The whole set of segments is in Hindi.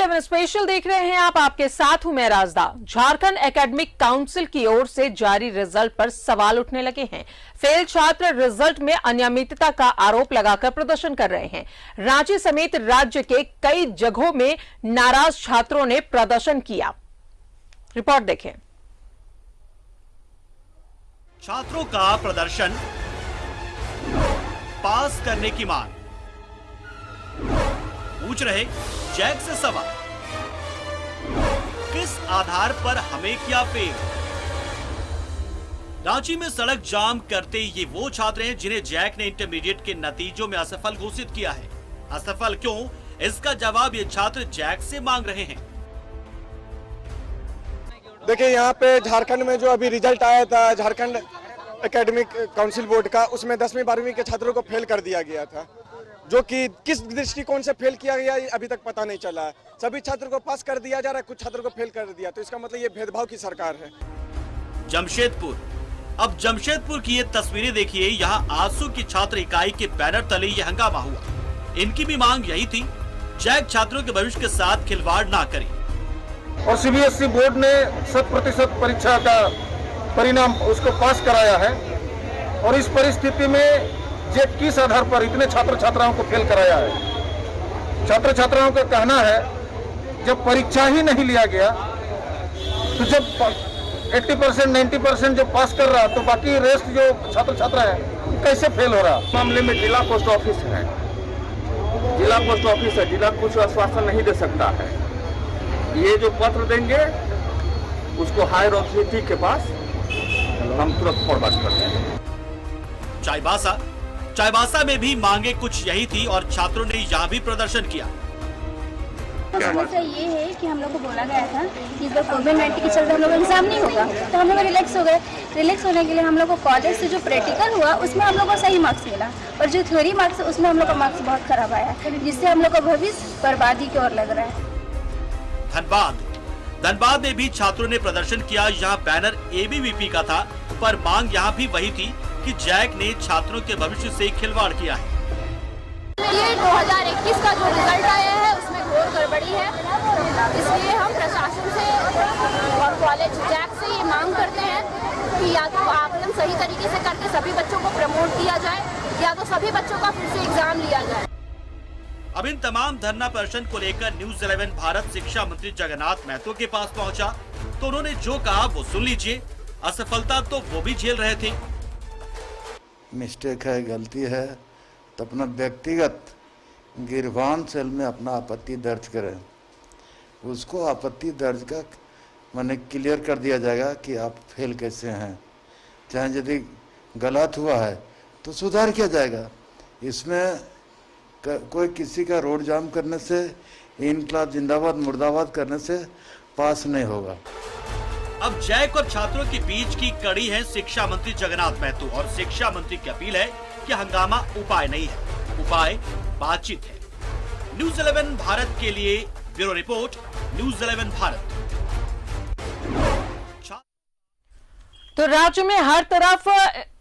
11 स्पेशल देख रहे हैं आप, आपके साथ हूं मैं राजदा। झारखंड एकेडमिक काउंसिल की ओर से जारी रिजल्ट पर सवाल उठने लगे हैं। फेल छात्र रिजल्ट में अनियमितता का आरोप लगाकर प्रदर्शन कर रहे हैं। रांची समेत राज्य के कई जगहों में नाराज छात्रों ने प्रदर्शन किया। रिपोर्ट देखें। छात्रों का प्रदर्शन, पास करने की मांग, पूछ रहे जैक से सवाल, किस आधार पर हमें किया फेल। रांची में सड़क जाम करते ये वो छात्र हैं जिन्हें जैक ने इंटरमीडिएट के नतीजों में असफल घोषित किया है। असफल क्यों, इसका जवाब ये छात्र जैक से मांग रहे हैं। देखिए, यहाँ पे झारखंड में जो अभी रिजल्ट आया था झारखंड एकेडमिक काउंसिल बोर्ड का, उसमें 10वीं 12वीं के छात्रों को फेल कर दिया गया था, जो कि किस दृष्टिकोण से फेल किया गया ये अभी तक पता नहीं चला है। सभी छात्रों को पास कर दिया जा रहा है, कुछ छात्रों को फेल कर दिया, तो इसका मतलब ये भेदभाव की सरकार है। जमशेदपुर, अब जमशेदपुर की ये तस्वीरें देखिए। यहाँ आंसू की छात्र इकाई के बैनर तले ये हंगामा हुआ। इनकी भी मांग यही थी, जैक छात्रों के भविष्य के साथ खिलवाड़ ना करे। और सीबीएसई बोर्ड ने 100% परीक्षा का परिणाम उसको पास कराया है, और इस परिस्थिति में जे किस आधार पर इतने छात्र छात्राओं को फेल कराया है। छात्र छात्राओं का कहना है जब परीक्षा ही नहीं लिया गया तो जब 80% 90% जो पास कर रहा तो बाकी रेस्ट जो छात्र छात्रा है कैसे फेल हो रहा। मामले में जिला पोस्ट ऑफिस है, जिला पोस्ट ऑफिस है, जिला कुछ आश्वासन नहीं दे सकता है। ये जो पत्र देंगे उसको हायर अथॉरिटी के पास हम तुरंत फॉरवर्ड करते हैं। चाईबासा में भी मांगे कुछ यही थी और छात्रों ने यहाँ भी प्रदर्शन किया। समस्या ये है कि हम लोग को बोला गया था कि इस बार कोविड-19 के चलते हम लोग एग्जाम नहीं होगा, तो हम लोग रिलैक्स हो गए। रिलैक्स होने के लिए हम लोग को कॉलेज से जो प्रैक्टिकल हुआ उसमें हम लोग को सही मार्क्स मिला, और जो थ्योरी मार्क्स उसमें हम लोग का मार्क्स बहुत खराब आया, जिससे हम लोग का भविष्य बर्बादी की ओर लग रहा है। धनबाद में भी छात्रों ने प्रदर्शन किया। यहाँ बैनर एबीवीपी का था, पर मांग यहाँ भी वही थी कि जैक ने छात्रों के भविष्य से खिलवाड़ किया है। ये 2021 का जो रिजल्ट आया है उसमें घोर गड़बड़ी है, इसलिए हम प्रशासन से और कॉलेज जैक से ये मांग करते हैं कि या तो आकलन सही तरीके से करके सभी बच्चों को प्रमोट किया जाए, या तो सभी बच्चों का फिर से एग्जाम लिया जाए। अब इन तमाम धरना प्रदर्शन को लेकर न्यूज 11 भारत शिक्षा मंत्री जगन्नाथ महतो के पास पहुंचा, तो उन्होंने जो कहा वो सुन लीजिए। असफलता तो वो भी झेल रहे थे। मिस्टेक है, गलती है, तो अपना व्यक्तिगत गिरबान सेल में अपना आपत्ति दर्ज करें। उसको आपत्ति दर्ज कर मैंने क्लियर कर दिया जाएगा कि आप फेल कैसे हैं। चाहे यदि गलत हुआ है तो सुधार किया जाएगा। इसमें कोई किसी का रोड जाम करने से, इनकलाब जिंदाबाद मुर्दाबाद करने से पास नहीं होगा। अब जैक और छात्रों के बीच की कड़ी है शिक्षा मंत्री जगन्नाथ महतो, और शिक्षा मंत्री की अपील है कि हंगामा उपाय नहीं है, उपाय बातचीत है। न्यूज 11 भारत के लिए ब्यूरो रिपोर्ट, न्यूज 11 भारत। तो राज्य में हर तरफ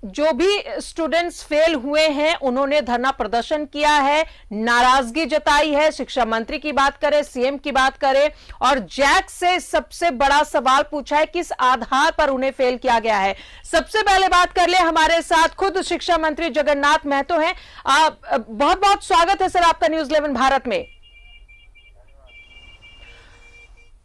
जो भी स्टूडेंट्स फेल हुए हैं उन्होंने धरना प्रदर्शन किया है, नाराजगी जताई है। शिक्षा मंत्री की बात करें, सीएम की बात करें, और जैक से सबसे बड़ा सवाल पूछा है किस आधार पर उन्हें फेल किया गया है। सबसे पहले बात कर ले, हमारे साथ खुद शिक्षा मंत्री जगन्नाथ महतो हैं। बहुत बहुत स्वागत है सर आपका न्यूज 11 भारत में।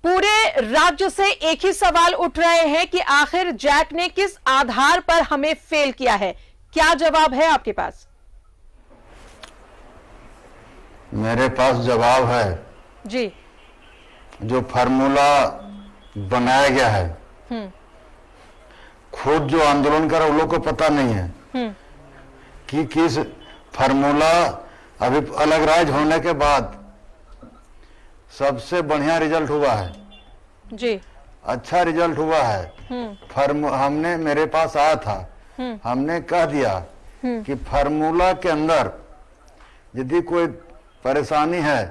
पूरे राज्य से एक ही सवाल उठ रहे हैं कि आखिर जैक ने किस आधार पर हमें फेल किया है, क्या जवाब है आपके पास? मेरे पास जवाब है जी। जो फार्मूला बनाया गया है, खुद जो आंदोलन कर उन लोग को पता नहीं है कि किस फार्मूला अभी अलग राज्य होने के बाद सबसे बढ़िया रिजल्ट हुआ है जी, अच्छा रिजल्ट हुआ है। हमने, मेरे पास आया था, हमने कह दिया कि फार्मूला के अंदर यदि कोई परेशानी है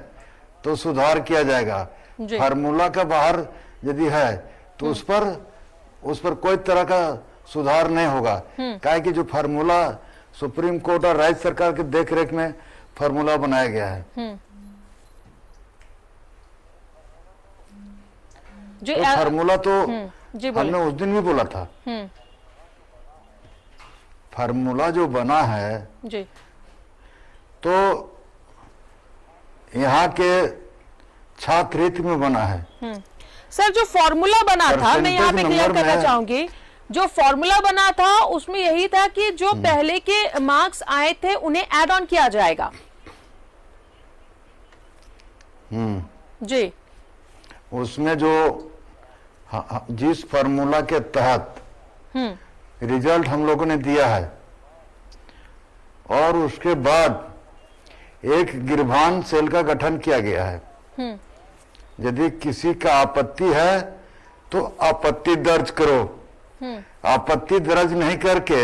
तो सुधार किया जाएगा। फार्मूला का बाहर यदि है तो उस पर कोई तरह का सुधार नहीं होगा। काहे कि जो फार्मूला सुप्रीम कोर्ट और राज्य सरकार के देखरेख में फार्मूला बनाया गया है। जी तो फार्मूला तो जी बोलिए। हमने उस दिन भी बोला था, फार्मूला जो बना है जी तो यहाँ के छात्र हित में बना है। सर जो फॉर्मूला बना था, मैं यहाँ पे क्लियर नंबर करना में- चाहूंगी, जो फॉर्मूला बना था उसमें यही था कि जो पहले के मार्क्स आए थे उन्हें ऐड ऑन किया जाएगा। जी उसमें जो जिस फार्मूला के तहत रिजल्ट हम लोगों ने दिया है और उसके बाद एक गिरभान सेल का गठन किया गया है। यदि किसी का आपत्ति है तो आपत्ति दर्ज करो। आपत्ति दर्ज नहीं करके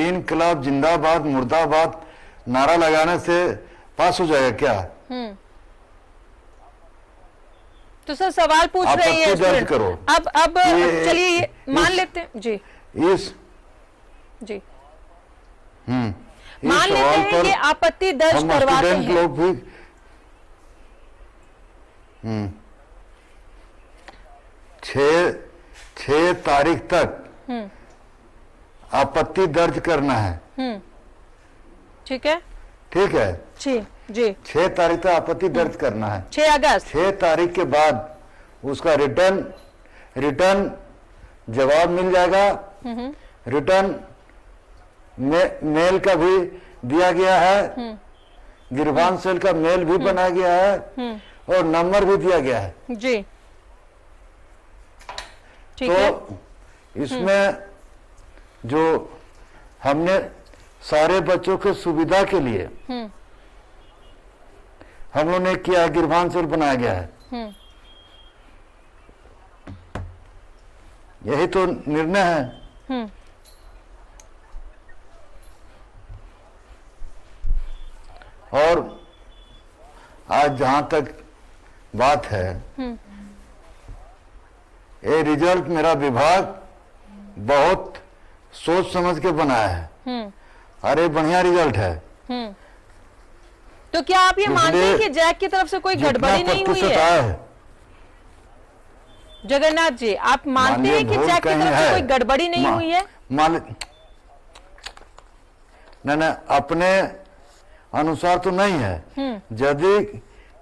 इनकलाब जिंदाबाद मुर्दाबाद नारा लगाने से पास हो जाएगा क्या? तो सर सवाल पूछ रही है आपत्ति दर्ज स्टूडेंट। करो। अब ये- चलिए ये मान इस- लेते हैं जी इस जी इस मान लेते सवाल हैं पर कि आपत्ति दर्ज हम करवाते स्टूडेंट हैं। लोग भी 6 तारीख तक आपत्ति दर्ज करना है। ठीक है ठीक है, जी जी 6 तारीख तक आपत्ति दर्ज करना है। 6 अगस्त 6 तारीख के बाद उसका रिटर्न जवाब मिल जाएगा। रिटर्न मेल का भी दिया गया है, गिरबान सेल का मेल भी बनाया गया है और नंबर भी दिया गया है। जी ठीक है। तो इसमें जो हमने सारे बच्चों के सुविधा के लिए हम लोगों ने किया, गिरबान सेल बनाया गया है। यही तो निर्णय है। और आज जहां तक बात है, ये रिजल्ट मेरा विभाग बहुत सोच समझ के बनाया है। अरे बढ़िया रिजल्ट है। तो क्या आप ये मानते हैं कि जैक की तरफ से कोई गड़बड़ी नहीं हुई है? आया है जगन्नाथ जी, आप मानते माननीय हैं कि भूल जैक की कहीं तरफ से है। कोई गड़बड़ी नहीं हुई है? न अपने अनुसार तो नहीं है। यदि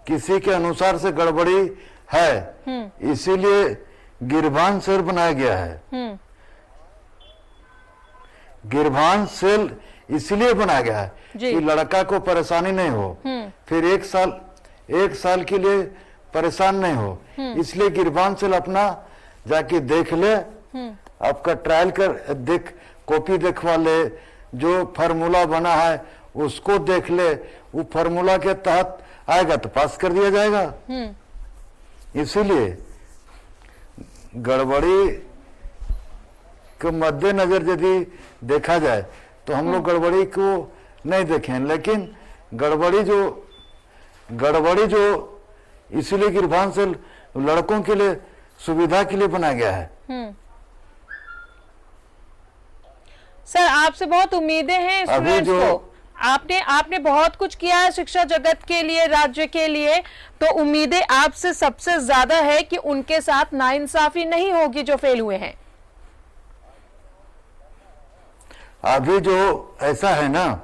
किसी के अनुसार से गड़बड़ी है, इसीलिए गिरबान सेल बनाया गया है। गिरबान सेल इसलिए बनाया गया है कि लड़का को परेशानी नहीं हो, फिर एक साल के लिए परेशान नहीं हो, इसलिए गिरबान सेल अपना जाके देख ले, आपका ट्रायल कर देख, कॉपी देखवा ले, जो फार्मूला बना है उसको देख ले, वो फार्मूला के तहत आएगा तो पास कर दिया जाएगा। इसीलिए गड़बड़ी के मद्देनजर यदि देखा जाए तो हम लोग गड़बड़ी को नहीं देखें, लेकिन गड़बड़ी जो इसीलिए गिरबान सेल लड़कों के लिए सुविधा के लिए बनाया गया है। सर आपसे बहुत उम्मीदें हैं स्टूडेंट्स को। आपने बहुत कुछ किया है शिक्षा जगत के लिए, राज्य के लिए, तो उम्मीदें आपसे सबसे ज्यादा है कि उनके साथ नाइंसाफी नहीं होगी जो फेल हुए हैं। अभी जो ऐसा है ना,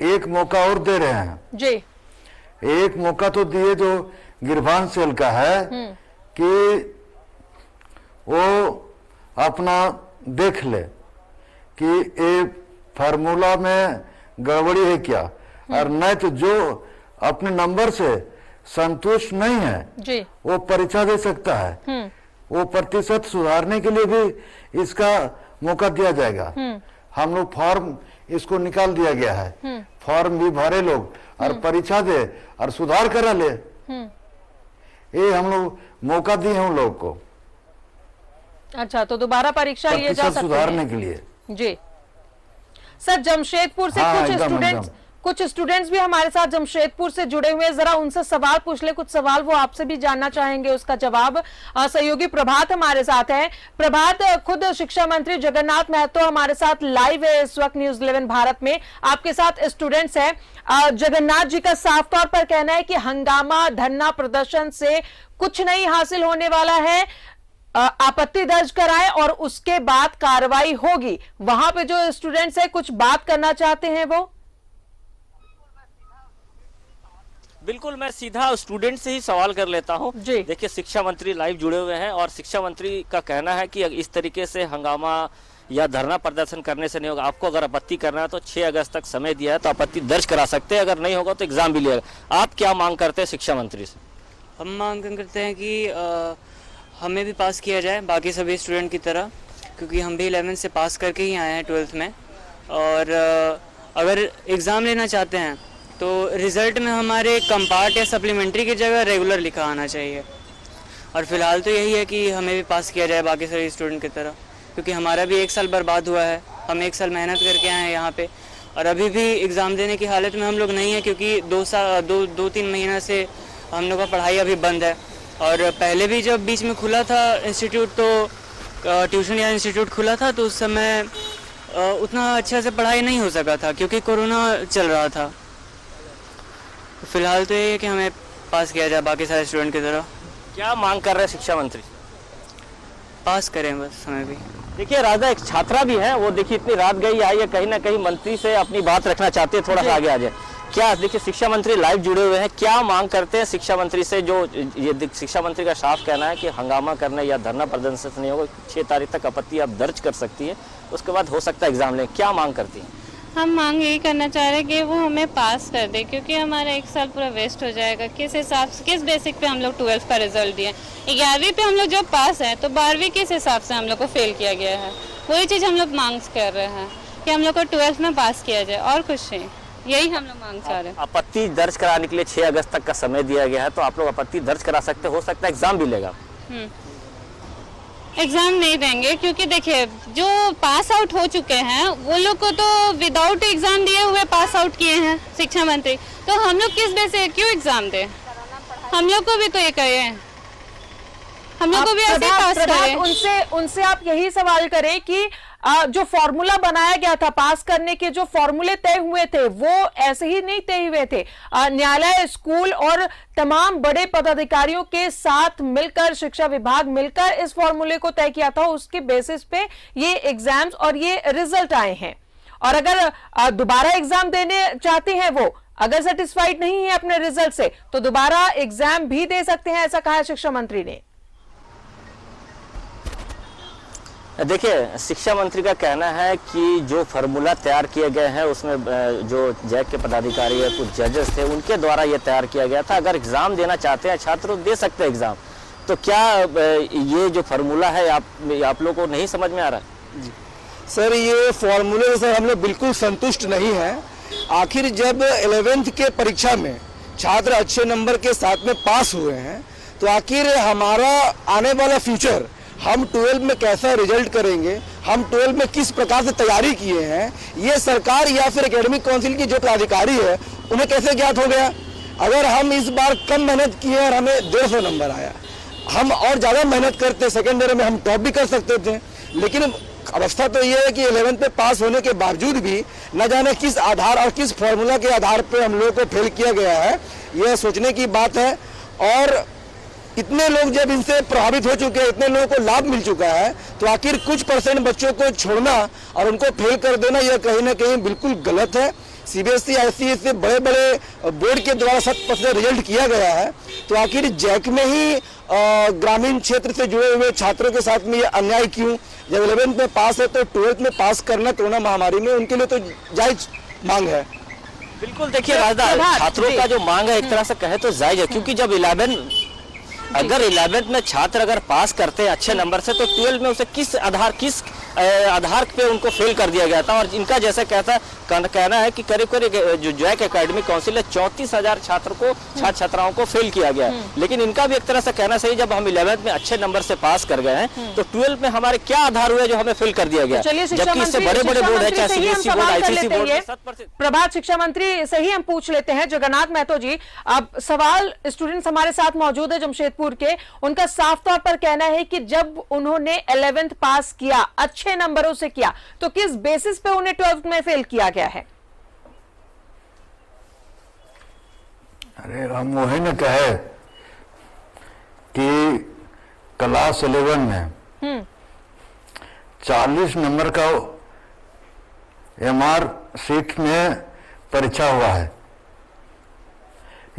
एक मौका और दे रहे हैं जी। एक मौका तो दिए जो गिरबान सेल का है कि वो अपना देख ले कि ये फार्मूला में गड़बड़ी है क्या, और नहीं तो जो अपने नंबर से संतुष्ट नहीं है जी। वो परीक्षा दे सकता है। वो प्रतिशत सुधारने के लिए भी इसका मौका दिया जाएगा। हम लोग फॉर्म इसको निकाल दिया गया है, फॉर्म भी भरे लोग और परीक्षा दे और सुधार करा ले। ये हम लोग मौका दिए हैं उन लोग को। अच्छा, तो दोबारा परीक्षा लिए जा सकते सुधारने हैं के लिए। जी। सर जमशेदपुर से हाँ, कुछ एकदम, स्टूडेंट्स एकदम। कुछ स्टूडेंट्स भी हमारे साथ जमशेदपुर से जुड़े हुए हैं, जरा उनसे सवाल पूछ ले, कुछ सवाल वो आपसे भी जानना चाहेंगे, उसका जवाब। सहयोगी प्रभात हमारे साथ है। प्रभात, खुद शिक्षा मंत्री जगन्नाथ महतो हमारे साथ लाइव है इस वक्त न्यूज़ 11 भारत में, आपके साथ स्टूडेंट्स हैं। जगन्नाथ जी का साफ तौर पर कहना है कि हंगामा धरना प्रदर्शन से कुछ नहीं हासिल होने वाला है, आपत्ति दर्ज कराएं और उसके बाद कार्रवाई होगी। वहां पे जो स्टूडेंट्स है कुछ बात करना चाहते हैं वो। बिल्कुल, मैं सीधा स्टूडेंट से ही सवाल कर लेता हूं। जी देखिए, शिक्षा मंत्री लाइव जुड़े हुए हैं और शिक्षा मंत्री का कहना है कि इस तरीके से हंगामा या धरना प्रदर्शन करने से नहीं होगा। आपको अगर आपत्ति करना है तो 6 अगस्त तक समय दिया है, तो आपत्ति दर्ज करा सकते हैं, अगर नहीं होगा तो एग्जाम भी लिएगा। आप क्या मांग करते हैं शिक्षा मंत्री से? हम मांग करते हैं कि हमें भी पास किया जाए बाकी सभी स्टूडेंट की तरह, क्योंकि हम भी 11th से पास करके ही आए हैं 12th में। और अगर एग्ज़ाम लेना चाहते हैं तो रिज़ल्ट में हमारे कंपार्ट या सप्लीमेंट्री की जगह रेगुलर लिखा आना चाहिए। और फिलहाल तो यही है कि हमें भी पास किया जाए बाकी सभी स्टूडेंट की तरह, क्योंकि हमारा भी 1 साल बर्बाद हुआ है। हम 1 साल मेहनत करके आए हैं यहाँ पे, और अभी भी एग्ज़ाम देने की हालत में हम लोग नहीं हैं, क्योंकि 2-3 महीना से हम लोग का पढ़ाई अभी बंद है। और पहले भी जब बीच में खुला था इंस्टीट्यूट, तो ट्यूशन या इंस्टीट्यूट खुला था, तो उस समय उतना अच्छा से पढ़ाई नहीं हो सका था, क्योंकि कोरोना चल रहा था। फिलहाल तो ये है कि हमें पास किया जाए बाकी सारे स्टूडेंट की तरह। क्या मांग कर रहे हैं शिक्षा मंत्री? पास करें बस हमें भी। देखिए राजा, एक छात्रा भी है, वो देखिए इतनी रात गई आई है, कहीं ना कहीं मंत्री से अपनी बात रखना चाहते हैं, थोड़ा सा आगे आ जाए। क्या देखिए, शिक्षा मंत्री लाइव जुड़े हुए हैं, क्या मांग करते हैं शिक्षा मंत्री से? जो ये शिक्षा मंत्री का साफ कहना है कि हंगामा करने या धरना प्रदर्शन से नहीं होगा, 6 तारीख तक आपत्ति आप दर्ज कर सकती है, उसके बाद हो सकता है एग्जाम लें। क्या मांग करती हैं? हम मांग यही करना चाह रहे हैं कि वो हमें पास कर दे, क्योंकि हमारा 1 साल पूरा वेस्ट हो जाएगा। किस हिसाब से, किस बेसिक पे हम लोग 12th का रिजल्ट दिए? 11वीं पे हम लोग जब पास हैं तो 12वीं किस हिसाब से हम लोग को फेल किया गया है? वही चीज़ हम लोग मांग कर रहे हैं कि हम लोग को 12th में पास किया जाए, और कुछ नहीं, यही हम लोग मांग चाह रहे हैं। आपत्ति दर्ज कराने के लिए 6 अगस्त तक का समय दिया गया है, तो आप लोग आपत्ति दर्ज करा सकते, हो सकता है एग्जाम भी लेगा। एग्जाम नहीं देंगे, क्योंकि देखिए जो पास आउट हो चुके हैं वो लोग को तो विदाउट एग्जाम दिए हुए पास आउट किए हैं शिक्षा मंत्री, तो हम लोग किस बेस से क्यों एग्जाम दें? हम लोग को भी तो ये करें, हम लोग को भी ऐसे पास करें। उनसे आप यही सवाल करें कि जो फॉर्मूला बनाया गया था पास करने के, जो फॉर्मूले तय हुए थे वो ऐसे ही नहीं तय हुए थे। न्यायालय, स्कूल और तमाम बड़े पदाधिकारियों के साथ मिलकर, शिक्षा विभाग मिलकर इस फॉर्मूले को तय किया था, उसके बेसिस पे ये एग्जाम्स और ये रिजल्ट आए हैं। और अगर दोबारा एग्जाम देने चाहते हैं, वो अगर सेटिस्फाइड नहीं है अपने रिजल्ट से, तो दोबारा एग्जाम भी दे सकते हैं, ऐसा कहा शिक्षा मंत्री ने। देखिए, शिक्षा मंत्री का कहना है कि जो फार्मूला तैयार किए गए हैं उसमें जो जैक के पदाधिकारी है, कुछ जजेस थे, उनके द्वारा ये तैयार किया गया था। अगर एग्जाम देना चाहते हैं छात्र, दे सकते हैं एग्जाम। तो क्या ये जो फार्मूला है आप लोगों को नहीं समझ में आ रहा है? जी सर, ये फॉर्मूले से हम लोग बिल्कुल संतुष्ट नहीं हैं। आखिर जब 11th के परीक्षा में छात्र अच्छे नंबर के साथ में पास हुए हैं, तो आखिर हमारा आने वाला फ्यूचर, हम 12 में कैसा रिजल्ट करेंगे, हम 12 में किस प्रकार से तैयारी किए हैं, ये सरकार या फिर एकेडमिक काउंसिल की जो पदाधिकारी है उन्हें कैसे ज्ञात हो गया? अगर हम इस बार कम मेहनत किए और हमें 150 नंबर आया, हम और ज़्यादा मेहनत करते, सेकेंड ईयर में हम टॉप भी कर सकते थे। लेकिन अवस्था तो ये है कि 11th पे पास होने के बावजूद भी न जाने किस आधार और किस फॉर्मूला के आधार पर हम लोगों को फेल किया गया है, यह सोचने की बात है। और इतने लोग जब इनसे प्रभावित हो चुके हैं, इतने लोगों को लाभ मिल चुका है, तो आखिर कुछ % बच्चों को छोड़ना और उनको फेल कर देना, यह कहीं ना कहीं बिल्कुल गलत है। CBSE, ICSE बड़े बड़े बोर्ड के द्वारा 100% रिजल्ट किया गया है, तो आखिर जैक में ही ग्रामीण क्षेत्र से जुड़े हुए छात्रों के साथ में ये अन्याय क्यों? जब 11th में पास है तो 12th में पास करना कोरोना महामारी में उनके लिए तो जायज मांग है। बिल्कुल, देखिए राजदा, छात्रों का जो मांग है एक तरह से कहे तो जायज है, क्योंकि जब 11th में छात्र अगर पास करते हैं अच्छे नंबर से, तो 12 में उसे किस आधार पे उनको फेल कर दिया गया था। और इनका जैसा कहना है कि करीब जो जैक एकेडमिक काउंसिल है 34,000 छात्र छात्राओं को फेल किया गया है। लेकिन इनका भी एक तरह से कहना सही, जब हम 11th में अच्छे नंबर से पास कर गए हैं तो 12th में हमारे क्या आधार हुए जो हमें फेल कर दिया गया, जबकि इससे बड़े बड़े बोर्ड है, चाहे सीबीएसई बोर्ड, आईसीएसई बोर्ड। प्रभात शिक्षा मंत्री से ही हम पूछ लेते हैं। जगन्नाथ महतो जी, अब सवाल स्टूडेंट्स हमारे साथ मौजूद है जमशेदपुर के, उनका साफ तौर पर कहना है कि जब उन्होंने 11th पास किया, अच्छे नंबरों से किया, तो किस बेसिस पे उन्हें 12th में फेल किया गया है? अरे हम वही न कहे कि क्लास 11 में 40 नंबर का एमआर सीट में परीक्षा हुआ है।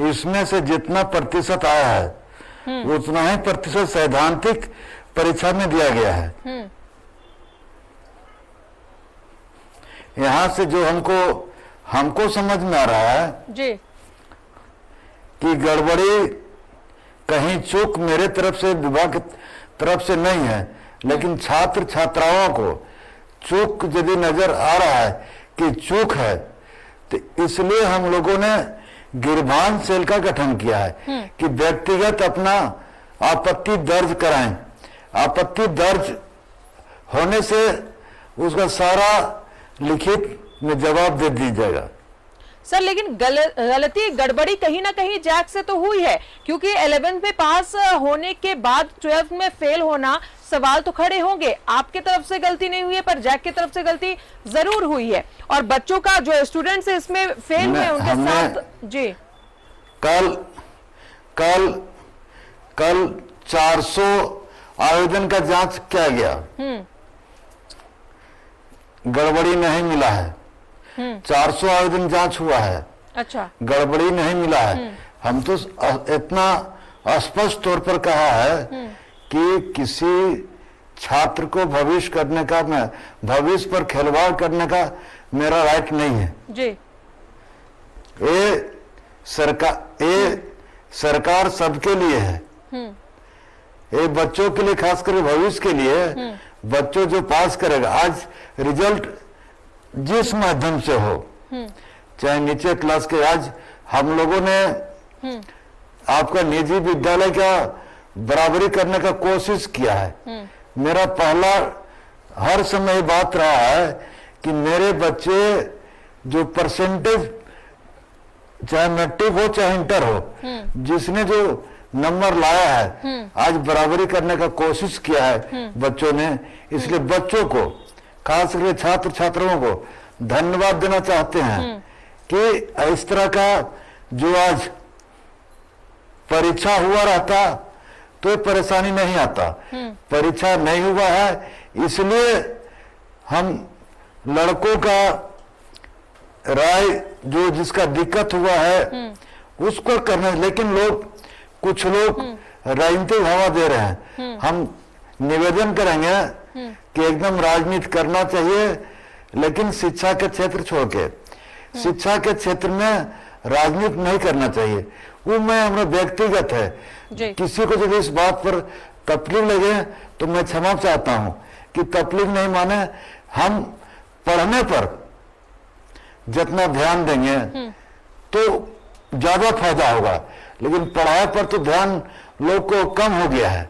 इसमें से जितना प्रतिशत आया है उतना ही प्रतिशत सैद्धांतिक परीक्षा में दिया गया है। यहां से जो हमको समझ में आ रहा है जी कि गड़बड़ी कहीं चूक मेरे तरफ से, विभाग की तरफ से नहीं है, लेकिन छात्र छात्राओं को चूक यदि नजर आ रहा है कि चूक है, तो इसलिए हम लोगों ने गिरबान सेल का गठन किया है कि व्यक्तिगत अपना आपत्ति दर्ज कराएं। आपत्ति दर्ज होने से उसका सारा लिखित में जवाब दे दिया जाएगा। सर, लेकिन गलती गड़बड़ी कहीं ना कहीं जैक से तो हुई है, क्योंकि 11th में पास होने के बाद 12th में फेल होना, सवाल तो खड़े होंगे। आपके तरफ से गलती नहीं हुई है, पर जैक की तरफ से गलती जरूर हुई है। और बच्चों का जो स्टूडेंट्स इसमें फेल हुए उनके साथ जी कल 400 आवेदन का जांच किया गया, गड़बड़ी नहीं मिला है। 400 आवेदन जांच हुआ है, अच्छा, गड़बड़ी नहीं मिला है। हम तो इतना स्पष्ट तौर पर कहा है कि किसी छात्र को भविष्य पर खिलवाड़ करने का मेरा राइट नहीं है जी। ये सरकार सबके लिए है, ये बच्चों के लिए, खास करके भविष्य के लिए। बच्चों जो पास करेगा, आज रिजल्ट जिस माध्यम से हो, चाहे नीचे क्लास के, आज हम लोगों ने आपका निजी विद्यालय का बराबरी करने का कोशिश किया है। मेरा पहला हर समय बात रहा है कि मेरे बच्चे जो परसेंटेज, चाहे मैट्रिक हो चाहे इंटर हो, जिसने जो नंबर लाया है, आज बराबरी करने का कोशिश किया है बच्चों ने। इसलिए बच्चों को, खास करके छात्र छात्राओं को धन्यवाद देना चाहते हैं कि इस तरह का जो आज परीक्षा हुआ रहता तो परेशानी नहीं आता। परीक्षा नहीं हुआ है, इसलिए हम लड़कों का राय जो जिसका दिक्कत हुआ है उसको करना। लेकिन कुछ लोग राजनीतिक हवा दे रहे हैं। हम निवेदन करेंगे कि एकदम राजनीति करना चाहिए, लेकिन शिक्षा के क्षेत्र छोड़ के, शिक्षा के क्षेत्र में राजनीति नहीं करना चाहिए। वो मैं हमारा व्यक्तिगत है। किसी को यदि इस बात पर तकलीफ लगे तो मैं क्षमा चाहता हूं कि तकलीफ नहीं माने। हम पढ़ने पर जितना ध्यान देंगे तो ज्यादा फायदा होगा, लेकिन पढ़ाई पर तो ध्यान लोग को कम हो गया है।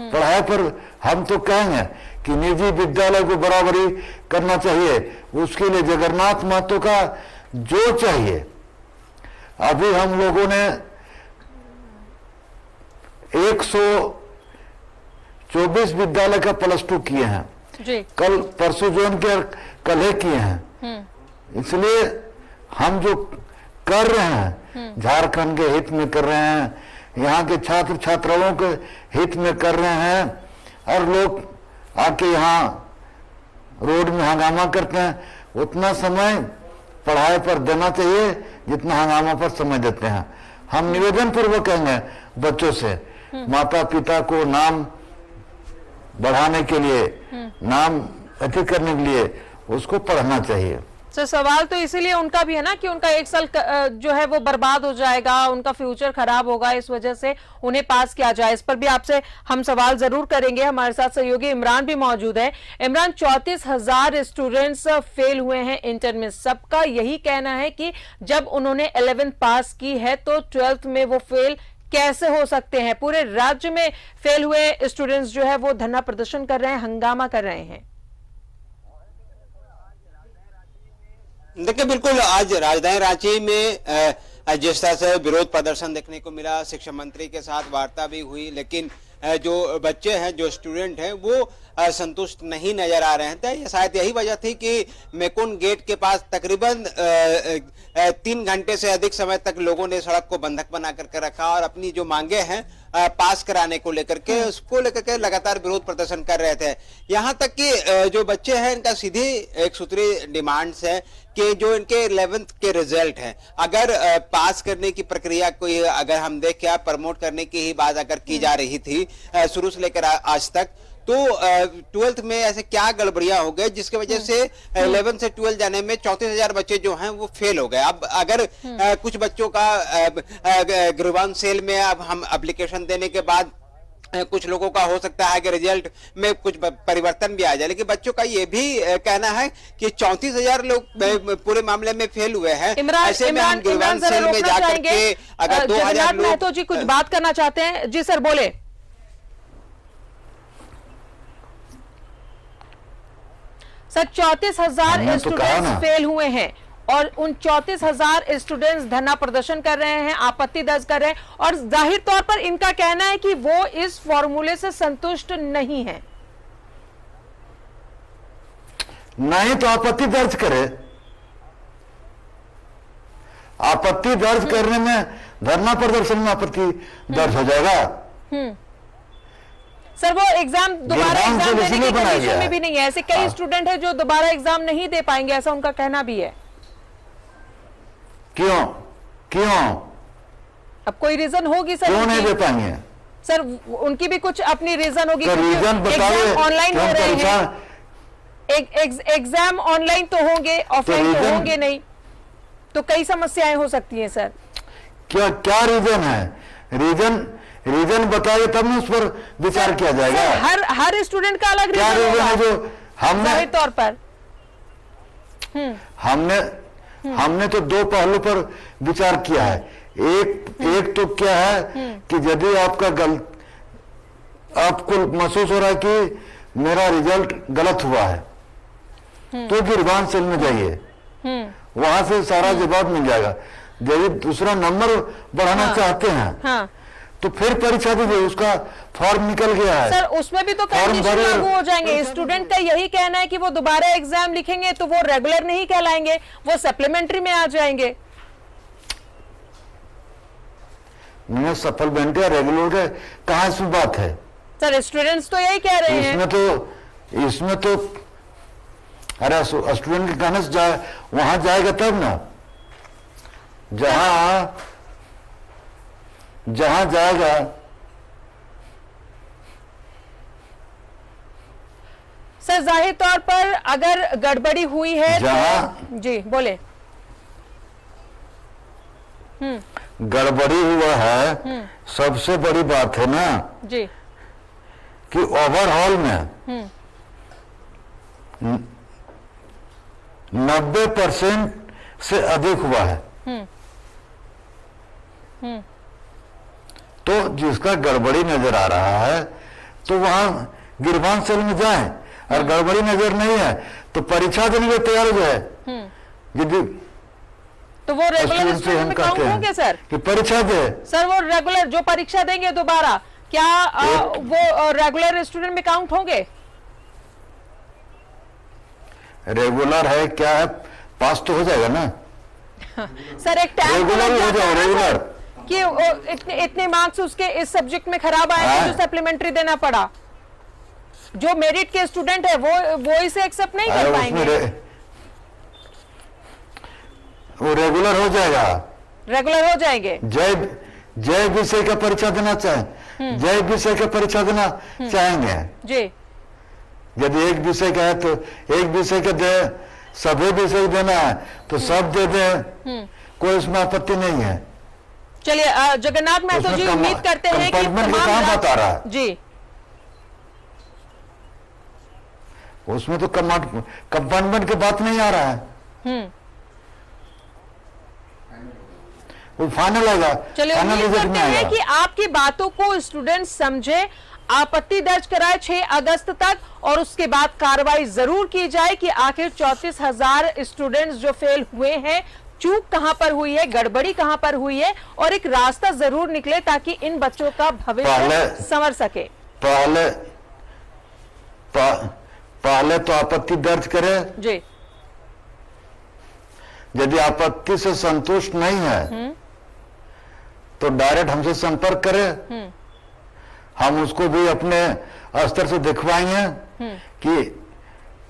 पढ़ाई पर हम तो कहेंगे कि निजी विद्यालय को बराबरी करना चाहिए, उसके लिए जगन्नाथ महतो का जो चाहिए। अभी हम लोगों ने 124 विद्यालय का +2 किए हैं जी। कल परसों जो उनके कल ही किए हैं। इसलिए हम जो कर रहे हैं झारखंड के हित में कर रहे हैं, यहाँ के छात्र छात्राओं के हित में कर रहे हैं। और लोग आके यहाँ रोड में हंगामा करते हैं, उतना समय पढ़ाई पर देना चाहिए जितना हंगामा पर समय देते हैं। हम निवेदन पूर्वक कहेंगे बच्चों से, माता पिता को नाम बढ़ाने के लिए, नाम अति करने के लिए उसको पढ़ना चाहिए। सर सवाल तो इसीलिए उनका भी है ना कि उनका एक साल जो है वो बर्बाद हो जाएगा, उनका फ्यूचर खराब होगा, इस वजह से उन्हें पास किया जाए। इस पर भी आपसे हम सवाल जरूर करेंगे। हमारे साथ सहयोगी इमरान भी मौजूद है। इमरान, 34,000 स्टूडेंट्स फेल हुए हैं इंटर में। सबका यही कहना है कि जब उन्होंने 11th पास की है तो 12th में वो फेल कैसे हो सकते हैं। पूरे राज्य में फेल हुए स्टूडेंट्स जो है वो धरना प्रदर्शन कर रहे हैं, हंगामा कर रहे हैं। देखिए, बिल्कुल आज राजधानी रांची में जिस तरह से विरोध प्रदर्शन देखने को मिला, शिक्षा मंत्री के साथ वार्ता भी हुई, लेकिन जो बच्चे हैं, जो स्टूडेंट हैं, वो संतुष्ट नहीं नजर आ रहे थे। शायद यही वजह थी कि मेकुन गेट के पास तकरीबन 3 घंटे से अधिक समय तक लोगों ने सड़क को बंधक बना करके रखा और अपनी जो मांगे हैं पास कराने को लेकर के, उसको लेकर के लगातार विरोध प्रदर्शन कर रहे थे। यहाँ तक कि जो बच्चे हैं, इनका सीधी एक सूत्री डिमांड्स है कि जो इनके 11th के रिजल्ट हैं, अगर पास करने की प्रक्रिया को अगर हम देखें, प्रमोट करने की ही बात अगर की जा रही थी शुरू से लेकर आज तक, तो 12th में ऐसे क्या गड़बड़ियां हो गए जिसकी वजह से 11 से 12 जाने में 34,000 बच्चे जो हैं वो फेल हो गए। अब अगर कुछ बच्चों का गिरवान सेल में अब हम एप्लीकेशन देने के बाद कुछ लोगों का हो सकता है कि रिजल्ट में कुछ परिवर्तन भी आ जाए, लेकिन बच्चों का ये भी कहना है कि 34,000 लोग पूरे मामले में फेल हुए हैं। ऐसे में हम गिरवान सेल में जाकर के अगर 2,000 लोग महतो जी कुछ बात करना चाहते हैं। जी सर बोले। सर 34,000 स्टूडेंट्स फेल हुए हैं और उन 34,000 स्टूडेंट्स धरना प्रदर्शन कर रहे हैं, आपत्ति दर्ज कर रहे हैं और जाहिर तौर पर इनका कहना है कि वो इस फॉर्मूले से संतुष्ट नहीं है। नहीं तो आपत्ति दर्ज करे। आपत्ति दर्ज करने में, धरना प्रदर्शन में आपत्ति दर्ज हो जाएगा। सर वो एग्जाम दोबारा एग्जाम देने की कंडीशन में भी नहीं है। ऐसे कई स्टूडेंट हैं जो दोबारा एग्जाम नहीं दे पाएंगे, ऐसा उनका कहना भी है। क्यों क्यों अब कोई रीजन होगी सर, क्यों नहीं दे पाएंगे सर? उनकी भी कुछ अपनी रीजन होगी। रीजन बताइए। ऑनलाइन हो रहे हैं, एग्जाम ऑनलाइन तो होंगे, ऑफलाइन तो होंगे नहीं, तो कई समस्याएं हो सकती हैं सर। क्या क्या रीजन है? रीजन बताइए तब न उस पर विचार किया जाएगा। हर स्टूडेंट का अलग क्या रीजन है जो हमने तौर पर हमने तो 2 पहलू पर विचार किया है। एक तो क्या है कि यदि आपको महसूस हो रहा है कि मेरा रिजल्ट गलत हुआ है तो गिरवान सेल में जाइए, वहां से सारा जवाब मिल जाएगा। यदि दूसरा नंबर बढ़ाना चाहते हैं तो फिर परीक्षा दीजिए, उसका फॉर्म निकल गया है सर, उसमें भी तो कंडीशन लागू हो जाएंगे। स्टूडेंट का यही कहना है कि वो दोबारा एग्जाम लिखेंगे तो वो रेगुलर नहीं कहलाएंगे, वो सप्लीमेंट्री में आ जाएंगे। नहीं, सप्लीमेंट्री या रेगुलर का कहां से बात है सर? स्टूडेंट्स तो यही कह रहे हैं। इसमें तो अरे स्टूडेंट के कहने से वहां जाएगा तब ना, जहां जाएगा। सर जाहिर तौर पर अगर गड़बड़ी हुई है तो जी बोले। गड़बड़ी हुआ है, सबसे बड़ी बात है ना जी कि ओवरऑल में 90% से अधिक हुआ है। तो जिसका गड़बड़ी नजर आ रहा है तो वहां गिरवान सेल में जाए, और गड़बड़ी नजर नहीं है तो परीक्षा देने के तैयार हो जाए। यदि तो वो रेगुलर स्टूडेंट में काउंट होंगे सर कि परीक्षा दे? सर वो रेगुलर जो परीक्षा देंगे दोबारा, क्या वो रेगुलर स्टूडेंट में काउंट होंगे? रेगुलर है क्या है, पास तो हो जाएगा ना सर। एक टैग रेगुलर हो जाए, रेगुलर कि इतने मार्क्स उसके इस सब्जेक्ट में खराब आए जो सप्लीमेंट्री देना पड़ा। जो मेरिट के स्टूडेंट है वो इसे एक्सेप्ट नहीं कर पाएंगे। वो रेगुलर हो जाएगा, रेगुलर हो जाएंगे। जय विषय का परीक्षा देना जय विषय का परीक्षा देना चाहेंगे जी। यदि एक विषय का है तो एक विषय का दे, सभी विषय देना है तो सब दे दें, कोई इसमें आपत्ति नहीं है। चलिए जगन्नाथ महतो जी, उम्मीद करते हैं कि कहाँ बता रहा है जी, उसमें तो कंपार्टमेंट की बात नहीं आ रहा है, वो फाइनल होगा। चलिए उम्मीद करते हैं कि आपकी बातों को स्टूडेंट्स समझे, आपत्ति दर्ज कराए 6 अगस्त तक, और उसके बाद कार्रवाई जरूर की जाए कि आखिर 34,000 स्टूडेंट्स जो फेल हुए हैं, चूक कहां पर हुई है, गड़बड़ी कहां पर हुई है, और एक रास्ता जरूर निकले ताकि इन बच्चों का भविष्य संवर सके। पहले तो आपत्ति दर्ज करें जी, यदि आपत्ति से संतुष्ट नहीं है तो डायरेक्ट हमसे संपर्क करें, हम उसको भी अपने स्तर से दिखवाएंगे कि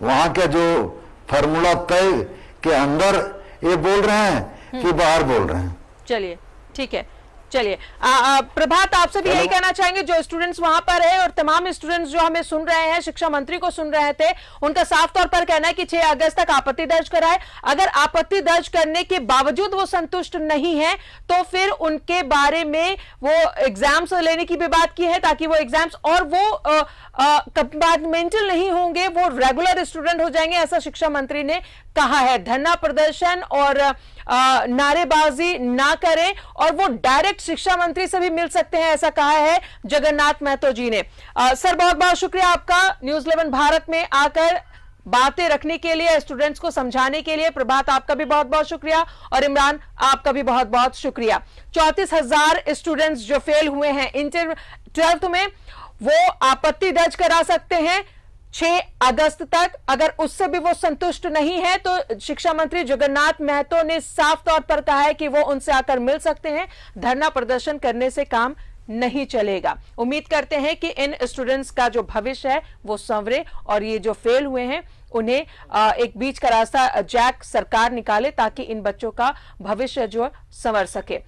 वहां का जो फार्मूला तय के अंदर ये बोल रहे हैं कि बाहर बोल रहे हैं। चलिए ठीक है, चलिए प्रभात, आपसे भी यही कहना चाहेंगे, जो स्टूडेंट्स वहां पर है और तमाम स्टूडेंट्स जो हमें सुन रहे हैं, शिक्षा मंत्री को सुन रहे थे, उनका साफ तौर पर कहना है कि 6 अगस्त तक आपत्ति दर्ज कराए। अगर आपत्ति दर्ज करने के बावजूद वो संतुष्ट नहीं है तो फिर उनके बारे में वो एग्जाम्स लेने की भी बात की है, ताकि वो एग्जाम्स और वो कंपार्टमेंटल नहीं होंगे, वो रेगुलर स्टूडेंट हो जाएंगे, ऐसा शिक्षा मंत्री ने कहा है। धरना प्रदर्शन और नारेबाजी ना करें और वो डायरेक्ट शिक्षा मंत्री से भी मिल सकते हैं, ऐसा कहा है जगन्नाथ महतो जी ने। सर, बहुत बहुत शुक्रिया आपका न्यूज़ 11 भारत में आकर बातें रखने के लिए, स्टूडेंट्स को समझाने के लिए। प्रभात, आपका भी बहुत बहुत शुक्रिया, और इमरान, आपका भी बहुत बहुत शुक्रिया। 34,000 स्टूडेंट्स जो फेल हुए हैं इंटर 12th में, वो आपत्ति दर्ज करा सकते हैं 6 अगस्त तक। अगर उससे भी वो संतुष्ट नहीं है तो शिक्षा मंत्री जगन्नाथ महतो ने साफ तौर पर कहा है कि वो उनसे आकर मिल सकते हैं, धरना प्रदर्शन करने से काम नहीं चलेगा। उम्मीद करते हैं कि इन स्टूडेंट्स का जो भविष्य है वो संवरे, और ये जो फेल हुए हैं उन्हें एक बीच का रास्ता जैक सरकार निकाले ताकि इन बच्चों का भविष्य जो संवर सके।